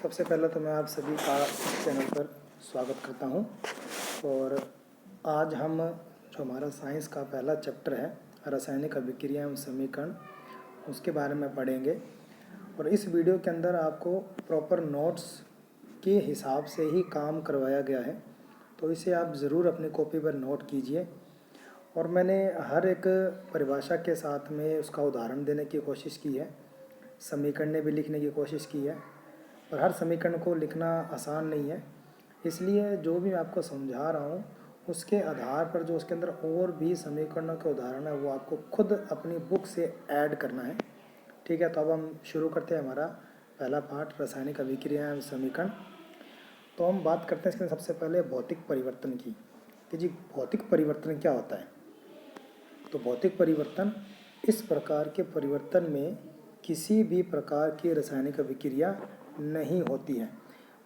सबसे पहले तो मैं आप सभी का इस चैनल पर स्वागत करता हूं और आज हम जो हमारा साइंस का पहला चैप्टर है रासायनिक अभिक्रिया एवं समीकरण उसके बारे में पढ़ेंगे। और इस वीडियो के अंदर आपको प्रॉपर नोट्स के हिसाब से ही काम करवाया गया है, तो इसे आप ज़रूर अपनी कॉपी पर नोट कीजिए। और मैंने हर एक परिभाषा के साथ में उसका उदाहरण देने की कोशिश की है, समीकरण भी लिखने की कोशिश की है। और हर समीकरण को लिखना आसान नहीं है, इसलिए जो भी मैं आपको समझा रहा हूँ उसके आधार पर जो उसके अंदर और भी समीकरणों के उदाहरण है वो आपको खुद अपनी बुक से ऐड करना है। ठीक है, तो अब हम शुरू करते हैं हमारा पहला पार्ट रासायनिक अभिक्रिया एवं समीकरण। तो हम बात करते हैं इसके सबसे पहले भौतिक परिवर्तन की कि जी भौतिक परिवर्तन क्या होता है। तो भौतिक परिवर्तन इस प्रकार के परिवर्तन में किसी भी प्रकार की रासायनिक अभिक्रिया नहीं होती है।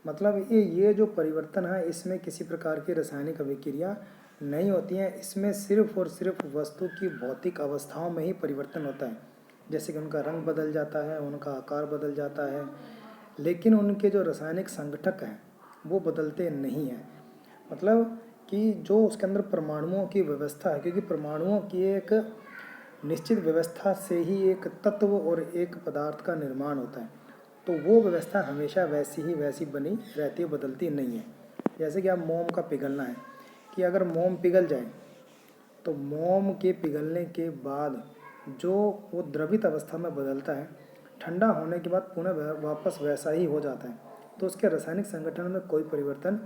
मतलब ये जो परिवर्तन है इसमें किसी प्रकार की रासायनिक अभिक्रिया नहीं होती है। इसमें सिर्फ और सिर्फ वस्तु की भौतिक अवस्थाओं में ही परिवर्तन होता है, जैसे कि उनका रंग बदल जाता है, उनका आकार बदल जाता है, लेकिन उनके जो रासायनिक संगठक हैं वो बदलते नहीं हैं। मतलब कि जो उसके अंदर परमाणुओं की व्यवस्था है, क्योंकि परमाणुओं की एक निश्चित व्यवस्था से ही एक तत्व और एक पदार्थ का निर्माण होता है, तो वो व्यवस्था हमेशा वैसी बनी रहती है, बदलती नहीं है। जैसे कि अब मोम का पिघलना है कि अगर मोम पिघल जाए तो मोम के पिघलने के बाद जो वो द्रवित अवस्था में बदलता है, ठंडा होने के बाद पुनः वापस वैसा ही हो जाता है, तो उसके रासायनिक संगठन में कोई परिवर्तन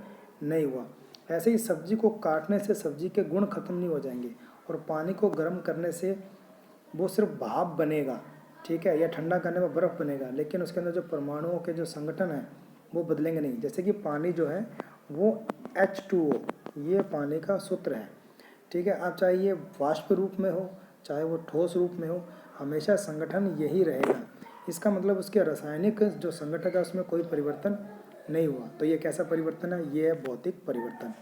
नहीं हुआ। ऐसे ही सब्जी को काटने से सब्जी के गुण खत्म नहीं हो जाएंगे, और पानी को गर्म करने से वो सिर्फ भाप बनेगा, ठीक है, या ठंडा करने में बर्फ़ बनेगा, लेकिन उसके अंदर जो परमाणुओं के जो संगठन हैं वो बदलेंगे नहीं। जैसे कि पानी जो है वो H2O, ये पानी का सूत्र है, ठीक है। अब चाहे ये वाष्प रूप में हो चाहे वो ठोस रूप में हो, हमेशा संगठन यही रहेगा। इसका मतलब उसके रासायनिक जो संगठन है उसमें कोई परिवर्तन नहीं हुआ। तो ये कैसा परिवर्तन है? ये है भौतिक परिवर्तन।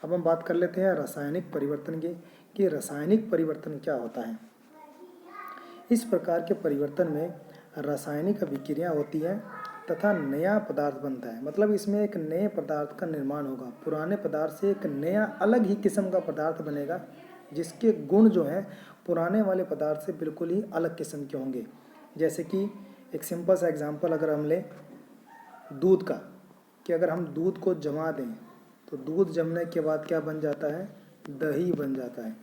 अब हम बात कर लेते हैं रासायनिक परिवर्तन की कि रासायनिक परिवर्तन क्या होता है। इस प्रकार के परिवर्तन में रासायनिक अभिक्रिया होती है तथा नया पदार्थ बनता है। मतलब इसमें एक नए पदार्थ का निर्माण होगा, पुराने पदार्थ से एक नया अलग ही किस्म का पदार्थ बनेगा, जिसके गुण जो हैं पुराने वाले पदार्थ से बिल्कुल ही अलग किस्म के होंगे। जैसे कि एक सिंपल सा एग्जांपल अगर हम लें दूध का, कि अगर हम दूध को जमा दें तो दूध जमने के बाद क्या बन जाता है? दही बन जाता है।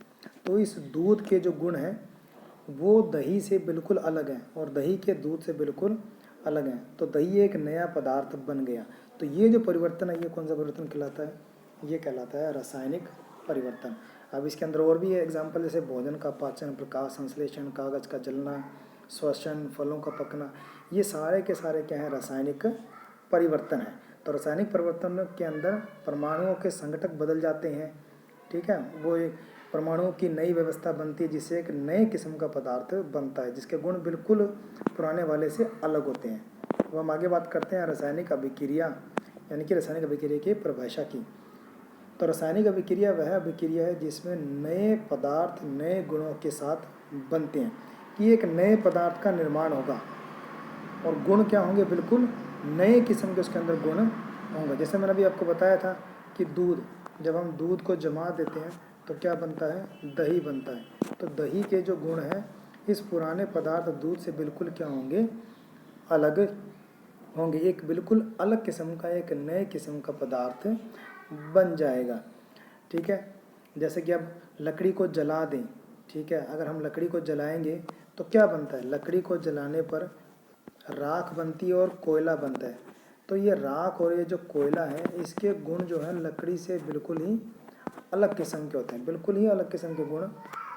तो इस दूध के जो गुण हैं वो दही से बिल्कुल अलग हैं और दही के दूध से बिल्कुल अलग हैं, तो दही एक नया पदार्थ बन गया। तो ये जो परिवर्तन है ये कौन सा परिवर्तन कहलाता है? ये कहलाता है रासायनिक परिवर्तन। अब इसके अंदर और भी है एग्जाम्पल, जैसे भोजन का पाचन, प्रकाश संश्लेषण, कागज़ का जलना, श्वसन, फलों का पकना, ये सारे के सारे क्या है? रासायनिक परिवर्तन है। तो रासायनिक परिवर्तन के अंदर परमाणुओं के संगठक बदल जाते हैं, ठीक है, वो एक परमाणुओं की नई व्यवस्था बनती है जिससे एक नए किस्म का पदार्थ बनता है जिसके गुण बिल्कुल पुराने वाले से अलग होते हैं। अब हम आगे बात करते हैं रासायनिक अभिक्रिया यानी कि रासायनिक अभिक्रिया की परिभाषा की। तो रासायनिक अभिक्रिया वह अभिक्रिया है जिसमें नए पदार्थ नए गुणों के साथ बनते हैं, कि एक नए पदार्थ का निर्माण होगा और गुण क्या होंगे? बिल्कुल नए किस्म के उसके अंदर गुण होंगे। जैसे मैंने अभी आपको बताया था कि दूध, जब हम दूध को जमा देते हैं तो क्या बनता है? दही बनता है। तो दही के जो गुण हैं इस पुराने पदार्थ दूध से बिल्कुल क्या होंगे? अलग होंगे। एक बिल्कुल अलग किस्म का एक नए किस्म का पदार्थ बन जाएगा, ठीक है। जैसे कि अब लकड़ी को जला दें, ठीक है, अगर हम लकड़ी को जलाएंगे तो क्या बनता है? लकड़ी को जलाने पर राख बनती है और कोयला बनता है। तो ये राख और ये जो कोयला है इसके गुण जो है लकड़ी से बिल्कुल ही अलग किस्म के होते हैं, बिल्कुल ही अलग किस्म के गुण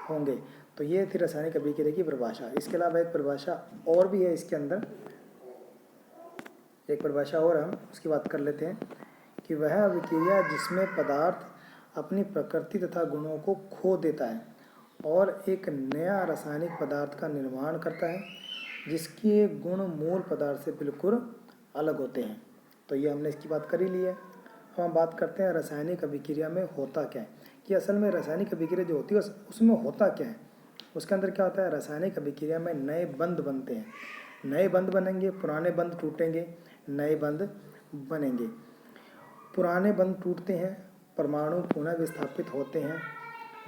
होंगे। तो ये थी रासायनिक अभिक्रिया की परिभाषा। इसके अलावा एक परिभाषा और भी है इसके अंदर, एक परिभाषा और हम उसकी बात कर लेते हैं कि वह अभिक्रिया जिसमें पदार्थ अपनी प्रकृति तथा गुणों को खो देता है और एक नया रासायनिक पदार्थ का निर्माण करता है जिसके गुण मूल पदार्थ से बिल्कुल अलग होते हैं। तो ये हमने इसकी बात कर ही ली है। हम बात करते हैं रासायनिक अभिक्रिया में होता क्या है, कि असल में रासायनिक अभिक्रिया जो होती है उसमें होता क्या है। उसके अंदर क्या होता है? रासायनिक अभिक्रिया में नए बंध बनते हैं, नए बंध बनेंगे, पुराने बंध टूटेंगे, नए बंध बनेंगे। पुराने बंध टूटते हैं, परमाणु पुनः विस्थापित होते हैं,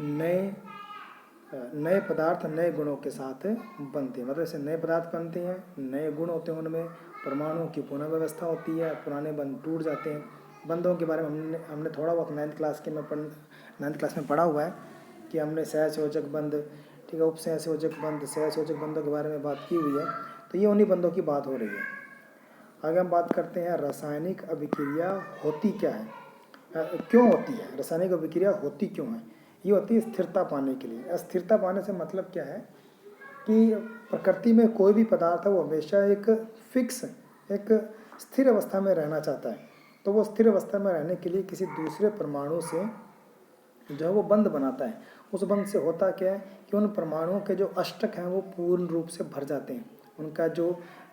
नए पदार्थ नए गुणों के साथ बनते हैं। मतलब ऐसे नए पदार्थ बनते हैं, नए गुण होते हैं उनमें, परमाणुओं की पुनः व्यवस्था होती है, पुराने बंध टूट जाते हैं। बंधों के बारे में हमने थोड़ा बहुत 9th क्लास में पढ़ा हुआ है कि हमने सहसंयोजक बंध, ठीक है, उपसहसंयोजक बंध, सहसंयोजक बंधों के बारे में बात की हुई है। तो ये उन्हीं बंधों की बात हो रही है। आगे हम बात करते हैं रासायनिक अभिक्रिया होती क्या है, क्यों होती है, रासायनिक अभिक्रिया होती क्यों है। ये होती है स्थिरता पाने के लिए। स्थिरता पाने से मतलब क्या है कि प्रकृति में कोई भी पदार्थ है वो हमेशा एक फिक्स, एक स्थिर अवस्था में रहना चाहता है। तो वो स्थिर अवस्था में रहने के लिए किसी दूसरे परमाणु से जो है वो बंध बनाता है। उस बंध से होता क्या है कि उन परमाणुओं के जो अष्टक हैं वो पूर्ण रूप से भर जाते हैं। उनका जो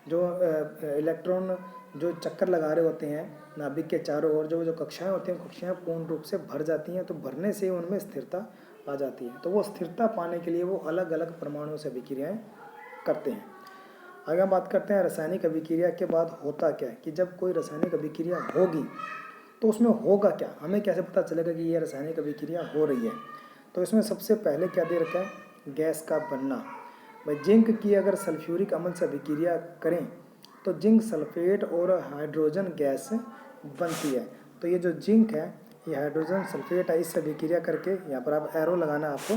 इलेक्ट्रॉन जो चक्कर लगा रहे होते हैं नाभिक के चारों ओर, जो कक्षाएं होती हैं, कक्षाएं पूर्ण रूप से भर जाती हैं। तो भरने से उनमें स्थिरता आ जाती है। तो वो स्थिरता पाने के लिए वो अलग अलग परमाणुओं से अभिक्रियाएं करते हैं। आगे हम बात करते हैं रासायनिक अभिक्रिया के बाद होता क्या है, कि जब कोई रासायनिक अभिक्रिया होगी तो उसमें होगा क्या, हमें कैसे पता चलेगा कि ये रासायनिक अभिक्रिया हो रही है। तो इसमें सबसे पहले क्या दे रखा है, गैस का बनना। भाई जिंक की अगर सल्फ्यूरिक अम्ल से अभिक्रिया करें तो जिंक सल्फेट और हाइड्रोजन गैस बनती है। तो ये जो जिंक है ये हाइड्रोजन सल्फेट है, इससे अभिक्रिया करके, यहाँ पर आप एरो लगाना आपको,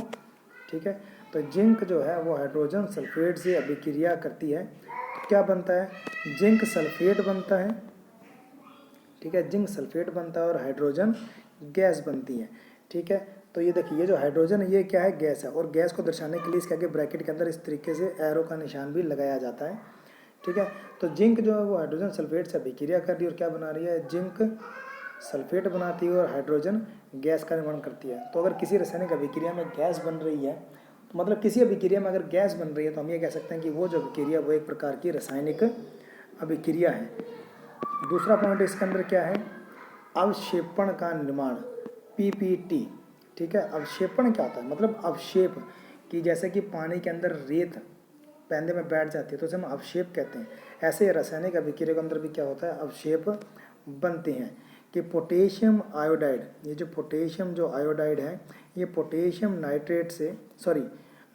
ठीक है। तो जिंक जो है वो हाइड्रोजन सल्फेट से अभिक्रिया करती है। तो क्या बनता है, जिंक सल्फेट बनता है, ठीक है, जिंक सल्फेट बनता है और हाइड्रोजन गैस बनती है, ठीक है। तो ये देखिए, ये जो हाइड्रोजन है ये क्या है, गैस है। और गैस को दर्शाने के लिए इसके आगे ब्रैकेट के अंदर इस तरीके से एरो का निशान भी लगाया जाता है, ठीक है। तो जिंक जो है वो हाइड्रोजन सल्फेट से अभिक्रिया कर रही है और क्या बना रही है, जिंक सल्फेट बनाती है और हाइड्रोजन गैस का निर्माण करती है। तो अगर किसी रासायनिक अभिक्रिया में गैस बन रही है, तो मतलब किसी अभिक्रिया में अगर गैस बन रही है तो हम ये कह सकते हैं कि वो जो अभिक्रिया वो एक प्रकार की रासायनिक अभिक्रिया है। दूसरा पॉइंट इसके अंदर क्या है, अवक्षेपण का निर्माण, पीपीटी, ठीक है। अवक्षेपण क्या होता है, मतलब अवक्षेप, कि जैसे कि पानी के अंदर रेत पैंदे में बैठ जाती है तो उसे हम अवक्षेप कहते हैं। ऐसे रासायनिक अभिक्रिया के अंदर भी क्या होता है, अवक्षेप बनते हैं। कि पोटेशियम आयोडाइड, ये जो पोटेशियम जो आयोडाइड है ये पोटेशियम नाइट्रेट से,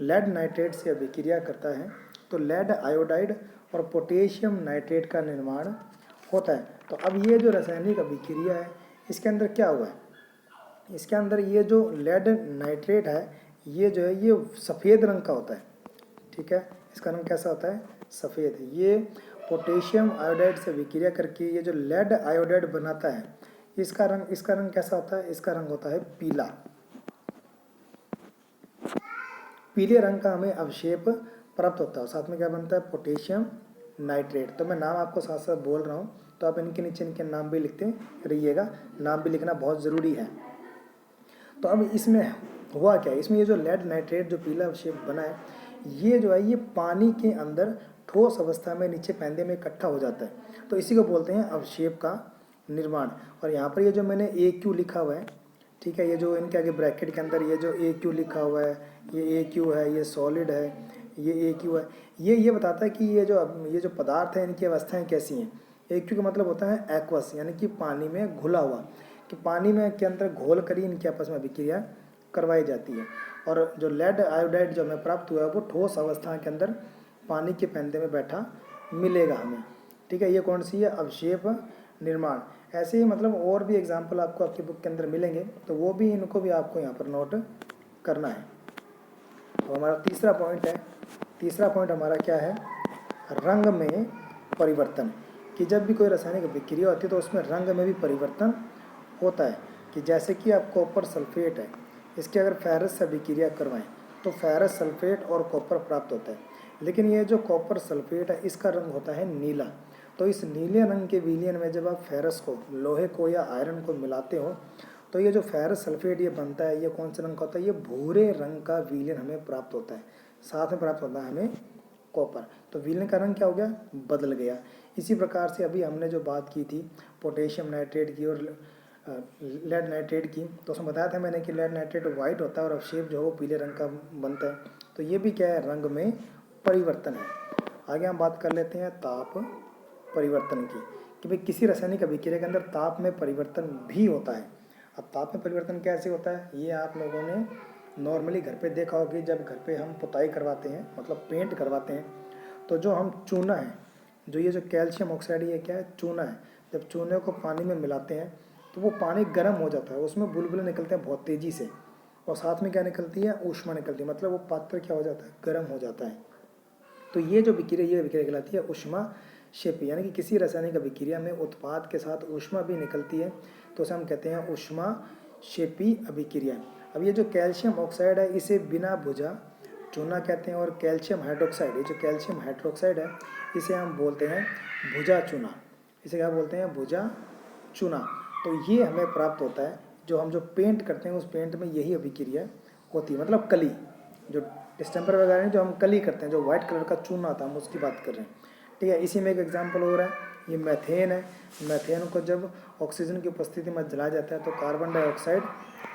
लेड नाइट्रेट से अभिक्रिया करता है। तो लेड आयोडाइड और पोटेशियम नाइट्रेट का निर्माण होता है। तो अब ये जो रासायनिक अभिक्रिया है इसके अंदर क्या हुआ है, इसके अंदर ये जो लेड नाइट्रेट है ये जो है ये सफ़ेद रंग का होता है, ठीक है। इसका रंग कैसा होता है, सफ़ेद। ये पोटेशियम आयोडाइड से अभिक्रिया करके ये जो लेड आयोडाइड बनाता है इसका रंग कैसा होता है, इसका रंग होता है पीला। पीले रंग का हमें अवक्षेप प्राप्त होता है। साथ में क्या बनता है, पोटेशियम नाइट्रेट। तो मैं नाम आपको साथ साथ बोल रहा हूँ, तो आप इनके नीचे इनके नाम भी लिखते रहिएगा, नाम भी लिखना बहुत ज़रूरी है। तो अब इसमें हुआ क्या, इसमें ये जो लेड नाइट्रेट जो पीला अवक्षेप बना है ये जो है ये पानी के अंदर ठोस अवस्था में नीचे पैंदे में इकट्ठा हो जाता है। तो इसी को बोलते हैं अवक्षेप का निर्माण। और यहाँ पर ये जो मैंने AQ लिखा हुआ है, ठीक है, ये जो इनके आगे ब्रैकेट के अंदर ये जो AQ लिखा हुआ है, ये AQ है, ये सॉलिड है, ये AQ है, ये बताता है कि ये जो पदार्थ है इनकी अवस्थाएं कैसी हैं। AQ का मतलब होता है एक्वस, यानी कि पानी में घुला हुआ, कि पानी में के अंदर घोल कर ही इनकी आपस में अभिक्रिया करवाई जाती है। और जो लेड आयोडाइड जो हमें प्राप्त हुआ है वो ठोस अवस्था के अंदर पानी के पैंदे में बैठा मिलेगा हमें, ठीक है। ये कौन सी है, अवक्षेप निर्माण। ऐसे ही मतलब और भी एग्जाम्पल आपको आपकी बुक के अंदर मिलेंगे, तो वो भी इनको भी आपको यहाँ पर नोट करना है। तो हमारा तीसरा पॉइंट हमारा क्या है, रंग में परिवर्तन। कि जब भी कोई रासायनिक अभिक्रिया होती है तो उसमें रंग में भी परिवर्तन होता है। कि जैसे कि आप कॉपर सल्फेट है, इसकी अगर फेरस से अभिक्रिया करवाएं तो फेरस सल्फेट और कॉपर प्राप्त होता है। लेकिन ये जो कॉपर सल्फेट है इसका रंग होता है नीला। तो इस नीले रंग के विलयन में जब आप फेरस को, लोहे को या आयरन को मिलाते हो तो ये जो फेरस सल्फेट ये बनता है ये कौन सा रंग का होता है, ये भूरे रंग का विलयन हमें प्राप्त होता है। साथ में प्राप्त होता है हमें कॉपर। तो विलयन का रंग क्या हो गया, बदल गया। इसी प्रकार से अभी हमने जो बात की थी पोटेशियम नाइट्रेट की और लेड नाइट्रेट की, तो उसमें बताया था मैंने कि लेड नाइट्रेट वाइट होता है और अवक्षेप जो है वो पीले रंग का बनता है। तो ये भी क्या है, रंग में परिवर्तन है। आगे हम बात कर लेते हैं ताप परिवर्तन की, कि भाई किसी रासायनिक अभिक्रिया के अंदर ताप में परिवर्तन भी होता है। अब ताप में परिवर्तन कैसे होता है, ये आप लोगों ने नॉर्मली घर पे देखा होगा कि जब घर पे हम पुताई करवाते हैं, मतलब पेंट करवाते हैं, तो जो हम चूना है, जो ये जो कैल्शियम ऑक्साइड, ये क्या है, चूना है। जब चूने को पानी में मिलाते हैं तो वो पानी गर्म हो जाता है, उसमें बुलबुले निकलते हैं बहुत तेज़ी से, और साथ में क्या निकलती है, ऊष्मा निकलती है, मतलब वो पात्र क्या हो जाता है, गर्म हो जाता है। तो ये जो विक्रिया, ये विक्रिया कहलाती है ऊष्माक्षेपी, यानी कि किसी रासायनिक अभिक्रिया में उत्पाद के साथ ऊष्मा भी निकलती है, तो उसे हम कहते हैं ऊष्माक्षेपी अभिक्रिया। अब ये जो कैल्शियम ऑक्साइड है, इसे बिना भुजा चूना कहते हैं, और कैल्शियम हाइड्रोक्साइड, ये जो कैल्शियम हाइड्रोक्साइड है, इसे हम बोलते हैं भुजा चूना। इसे क्या बोलते हैं, भुजा चूना। तो ये हमें प्राप्त होता है, जो हम जो पेंट करते हैं उस पेंट में यही अभिक्रिया होती है, मतलब कली, जो डिस्टेम्पर वगैरह जो हम कली करते हैं, जो व्हाइट कलर का चूना आता है, हम उसकी बात कर रहे हैं। ठीक है, इसी में एक एग्जांपल हो रहा है, ये मैथेन है। मैथेन को जब ऑक्सीजन की उपस्थिति में जलाया जाता है तो कार्बन डाइऑक्साइड,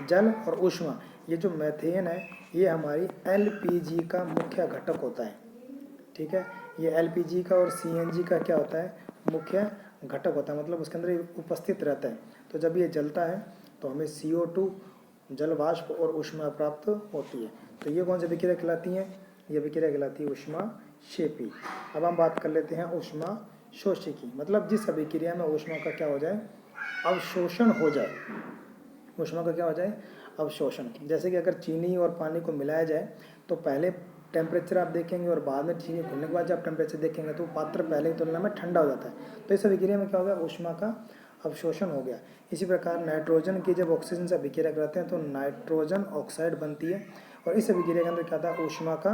जल और ऊष्मा, ये जो मैथेन है ये हमारी एलपीजी का मुख्य घटक होता है। ठीक है, ये एलपीजी का और सीएनजी का क्या होता है, मुख्य घटक होता है, मतलब उसके अंदर ये उपस्थित रहता है। तो जब ये जलता है तो हमें CO2 जल वाष्प और ऊष्मा प्राप्त होती है। तो ये कौन सी विक्रिया कहलाती है, ये विक्रिया कहलाती है ऊष्माक्षेपी। अब हम बात कर लेते हैं ऊष्माशोषी की, मतलब जिस अभिक्रिया में ऊष्मा का क्या हो जाए, अवशोषण हो जाए। ऊष्मा का क्या हो जाए, अवशोषण। जैसे कि अगर चीनी और पानी को मिलाया जाए तो पहले टेम्परेचर आप देखेंगे और बाद में चीनी घुलने के बाद जब टेम्परेचर देखेंगे तो पात्र पहले की तुलना में ठंडा हो जाता है। तो इस अभिक्रिया में क्या हो गया, ऊष्मा का अवशोषण हो गया। इसी प्रकार नाइट्रोजन की जब ऑक्सीजन से अभिक्रिया कराते हैं तो नाइट्रोजन ऑक्साइड बनती है, और इस अभिक्रिया के अंदर क्या था, ऊष्मा का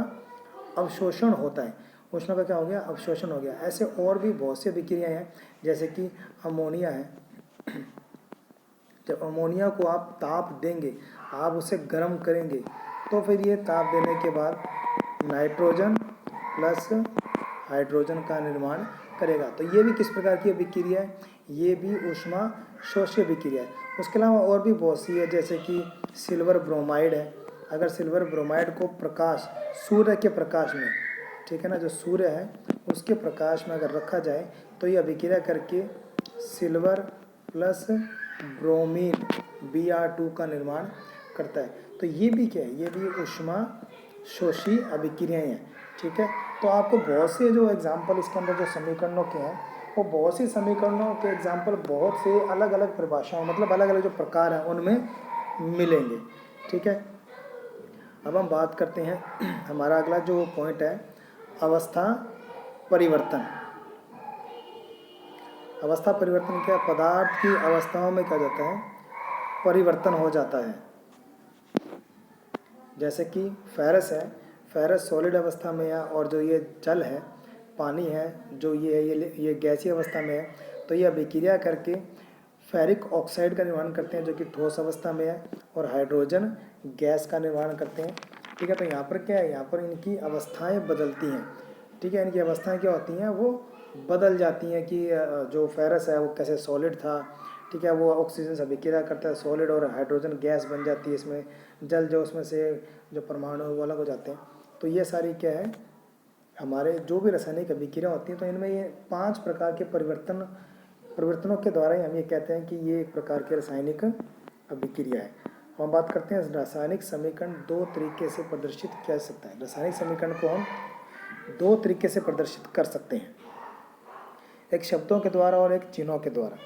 अवशोषण होता है। ऊष्मा का क्या हो गया, अवशोषण हो गया। ऐसे और भी बहुत सी अभिक्रियाएँ हैं, जैसे कि अमोनिया है। जब अमोनिया को आप ताप देंगे, आप उसे गर्म करेंगे, तो फिर ये ताप देने के बाद नाइट्रोजन प्लस हाइड्रोजन का निर्माण करेगा। तो ये भी किस प्रकार की अभिक्रिया है, ये भी ऊष्माशोषी अभिक्रिया है। उसके अलावा और भी बहुत सी है, जैसे कि सिल्वर ब्रोमाइड है। अगर सिल्वर ब्रोमाइड को प्रकाश, सूर्य के प्रकाश में, ठीक है ना, जो सूर्य है उसके प्रकाश में अगर रखा जाए तो ये अभिक्रिया करके सिल्वर प्लस ब्रोमीन Br2 का निर्माण करता है। तो ये भी क्या है, ये भी ऊष्माशोषी अभिक्रियाएं हैं। ठीक है, तो आपको बहुत से जो एग्जाम्पल इसके अंदर जो समीकरणों के हैं, वो बहुत सी समीकरणों के एग्जाम्पल बहुत से अलग अलग परिभाषाओं, मतलब अलग अलग जो प्रकार हैं उनमें मिलेंगे। ठीक है, अब हम बात करते हैं, हमारा अगला जो पॉइंट है, अवस्था परिवर्तन। अवस्था परिवर्तन क्या, पदार्थ की अवस्थाओं में क्या जाता है, परिवर्तन हो जाता है। जैसे कि फेरस है, फेरस सॉलिड अवस्था में है, और जो ये जल है, पानी है, जो ये है, ये गैसीय अवस्था में है। तो ये अभिक्रिया करके फेरिक ऑक्साइड का निर्माण करते हैं, जो कि ठोस अवस्था में है, और हाइड्रोजन गैस का निर्माण करते हैं। ठीक है, तो यहाँ पर क्या है, यहाँ पर इनकी अवस्थाएं बदलती हैं। ठीक है, इनकी अवस्थाएं क्या होती हैं, वो बदल जाती हैं कि जो फेरस है वो कैसे सॉलिड था, ठीक है, वो ऑक्सीजन से अभिक्रिया करता है सॉलिड, और हाइड्रोजन गैस बन जाती है इसमें, जल जो उसमें से जो परमाणु वो अलग हो जाते हैं। तो ये सारी क्या है, हमारे जो भी रासायनिक अभिक्रिया होती हैं, तो इनमें ये 5 प्रकार के परिवर्तनों के द्वारा ही हम ये कहते हैं कि ये एक प्रकार की रासायनिक अभिक्रिया है। हम बात करते हैं रासायनिक समीकरण 2 तरीके से प्रदर्शित किया जा सकता है। रासायनिक समीकरण को हम 2 तरीके से प्रदर्शित कर सकते हैं, एक शब्दों के द्वारा और एक चिन्हों के द्वारा।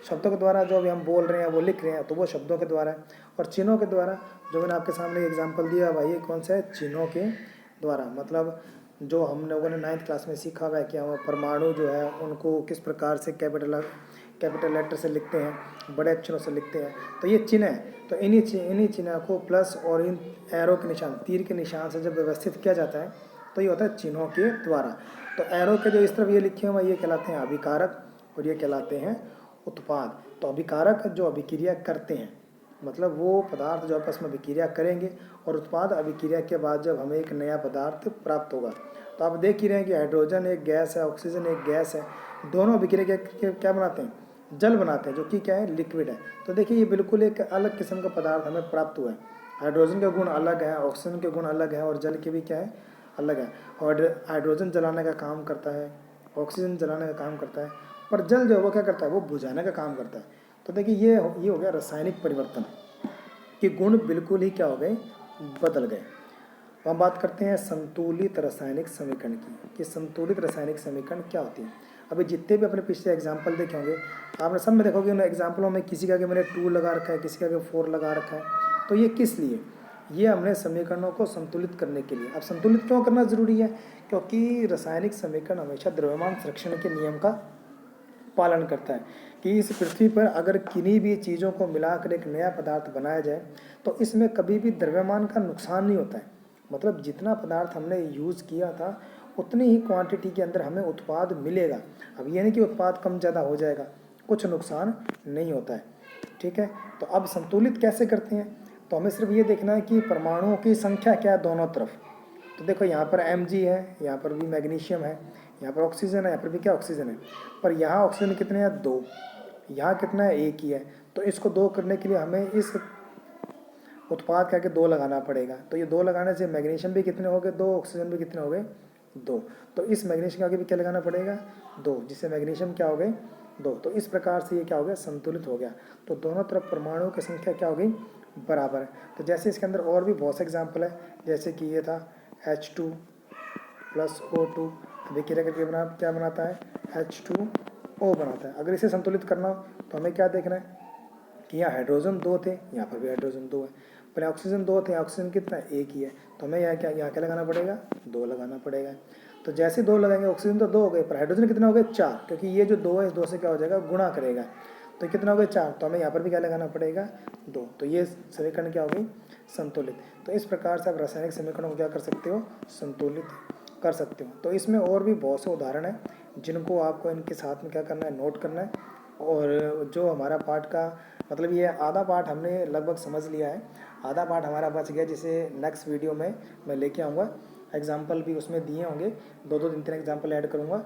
शब्दों के द्वारा जो भी हम बोल रहे हैं वो लिख रहे हैं, तो वो शब्दों के द्वारा है, और चिन्हों के द्वारा जो मैंने आपके सामने एग्जांपल दिया भाई, ये कौन सा है, चिन्हों के द्वारा। मतलब जो हम लोगों ने 9th क्लास में सीखा हुआ है कि हम परमाणु जो है उनको किस प्रकार से कैपिटल लेटर से लिखते हैं, बड़े अक्षरों से लिखते हैं, तो ये चिन्ह है। तो इन्हीं चिन्ह को प्लस और इन एरो के निशान, तीर के निशान से जब व्यवस्थित किया जाता है तो ये होता है चिन्हों के द्वारा। तो एरो के जो इस तरफ ये लिखे हुए ये कहलाते हैं अभिकारक, और ये कहलाते हैं उत्पाद। तो अभिकारक जो अभिक्रिया करते हैं, मतलब वो पदार्थ जो आपस में अभिक्रिया करेंगे, और उत्पाद अभिक्रिया के बाद जब हमें एक नया पदार्थ प्राप्त होगा। तो आप देख ही रहे हैं कि हाइड्रोजन एक गैस है, ऑक्सीजन एक गैस है, दोनों अभिक्रिया क्या बनाते हैं, जल बनाते हैं, जो कि क्या है, लिक्विड है। तो देखिए ये बिल्कुल एक अलग किस्म का पदार्थ हमें प्राप्त हुआ है। हाइड्रोजन के गुण अलग हैं, ऑक्सीजन के गुण अलग हैं, और जल के भी क्या है, अलग है। और हाइड्रोजन जलाने का काम करता है, ऑक्सीजन जलाने का काम करता है, पर जल जो है वो क्या करता है, वो बुझाने का काम करता है। तो देखिए ये हो गया रासायनिक परिवर्तन कि गुण बिल्कुल ही क्या हो गए, बदल गए। तो हम बात करते हैं संतुलित रासायनिक समीकरण की, कि संतुलित रासायनिक समीकरण क्या होती है। अभी जितने भी अपने पिछले एग्जाम्पल देखे होंगे आपने, सब में देखोगे उन एग्जाम्पलों में किसी का कि मैंने 2 लगा रखा है, किसी का कि 4 लगा रखा है। तो ये किस लिए, ये हमने समीकरणों को संतुलित करने के लिए। अब संतुलित क्यों करना जरूरी है, क्योंकि रासायनिक समीकरण हमेशा द्रव्यमान संरक्षण के नियम का पालन करता है कि इस पृथ्वी पर अगर किन्हीं भी चीज़ों को मिलाकर एक नया पदार्थ बनाया जाए तो इसमें कभी भी द्रव्यमान का नुकसान नहीं होता है। मतलब जितना पदार्थ हमने यूज़ किया था उतनी ही क्वांटिटी के अंदर हमें उत्पाद मिलेगा। अब ये नहीं कि उत्पाद कम ज़्यादा हो जाएगा, कुछ नुकसान नहीं होता है। ठीक है, तो अब संतुलित कैसे करते हैं, तो हमें सिर्फ ये देखना है कि परमाणुओं की संख्या क्या है दोनों तरफ। तो देखो यहाँ पर Mg है, यहाँ पर भी मैग्नीशियम है, यहाँ पर ऑक्सीजन है, यहाँ पर भी क्या ऑक्सीजन है। पर यहाँ ऑक्सीजन कितने हैं, 2, यहाँ कितना है, 1 ही है। तो इसको 2 करने के लिए हमें इस उत्पाद का 2 लगाना पड़ेगा। तो ये 2 लगाने से मैग्नीशियम भी कितने हो गए, 2, ऑक्सीजन भी कितने हो गए, 2। तो इस मैग्नीशियम के आगे भी क्या लगाना पड़ेगा, 2, जिससे मैग्नीशियम क्या हो गए, 2। तो इस प्रकार से ये क्या हो गया, संतुलित हो गया। तो दोनों तरफ परमाणुओं की संख्या क्या हो गई, बराबर है। तो जैसे इसके अंदर और भी बहुत से एग्जाम्पल है, जैसे कि ये था H2 + O2, विक्रिया करके क्या बनाता है, H2O बनाता है। अगर इसे संतुलित करना हो तो हमें क्या देखना है कि यहाँ हाइड्रोजन 2 थे, यहाँ पर भी हाइड्रोजन 2 है। पहले ऑक्सीजन 2 थे, ऑक्सीजन कितना है, 1 ही है। तो हमें यहाँ क्या लगाना पड़ेगा, 2 लगाना पड़ेगा। तो जैसे 2 लगाएंगे, ऑक्सीजन तो 2 हो गए, पर हाइड्रोजन कितना हो गए, 4, क्योंकि ये जो 2 है इस 2 से क्या हो जाएगा, गुणा करेगा। तो कितना हो गया, 4। तो हमें यहाँ पर भी क्या लगाना पड़ेगा, 2। तो ये समीकरण क्या हो गई, संतुलित। तो इस प्रकार से आप रासायनिक समीकरणों को क्या कर सकते हो, संतुलित कर सकते हो। तो इसमें और भी बहुत से उदाहरण हैं जिनको आपको इनके साथ में क्या करना है, नोट करना है। और जो हमारा पाठ का मतलब ये आधा पाठ हमने लगभग समझ लिया है, आधा पाठ हमारा बच गया, जिसे नेक्स्ट वीडियो में मैं लेके आऊँगा। एग्जाम्पल भी उसमें दिए होंगे, 2-2 3-3 एग्जाम्पल ऐड करूँगा।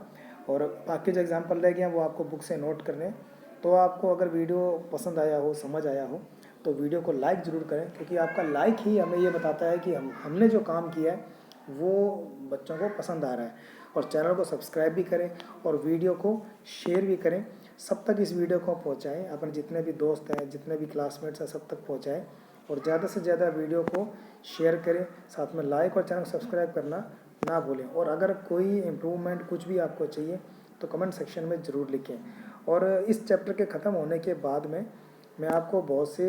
और बाकी जो एग्जाम्पल रह गए हैं वो आपको बुक से नोट करने हैं। तो आपको अगर वीडियो पसंद आया हो, समझ आया हो, तो वीडियो को लाइक ज़रूर करें, क्योंकि आपका लाइक ही हमें ये बताता है कि हमने जो काम किया है वो बच्चों को पसंद आ रहा है। और चैनल को सब्सक्राइब भी करें और वीडियो को शेयर भी करें। सब तक इस वीडियो को पहुंचाएं, अपने जितने भी दोस्त हैं, जितने भी क्लासमेट्स हैं, सब तक पहुंचाएं। और ज़्यादा से ज़्यादा वीडियो को शेयर करें, साथ में लाइक और चैनल को सब्सक्राइब करना ना भूलें। और अगर कोई इम्प्रूवमेंट कुछ भी आपको चाहिए तो कमेंट सेक्शन में ज़रूर लिखें। और इस चैप्टर के ख़त्म होने के बाद में मैं आपको बहुत से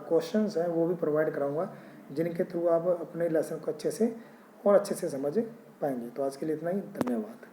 क्वेश्चंस हैं वो भी प्रोवाइड कराऊंगा, जिनके थ्रू आप अपने लेसन को अच्छे से समझ पाएंगे। तो आज के लिए इतना ही, धन्यवाद।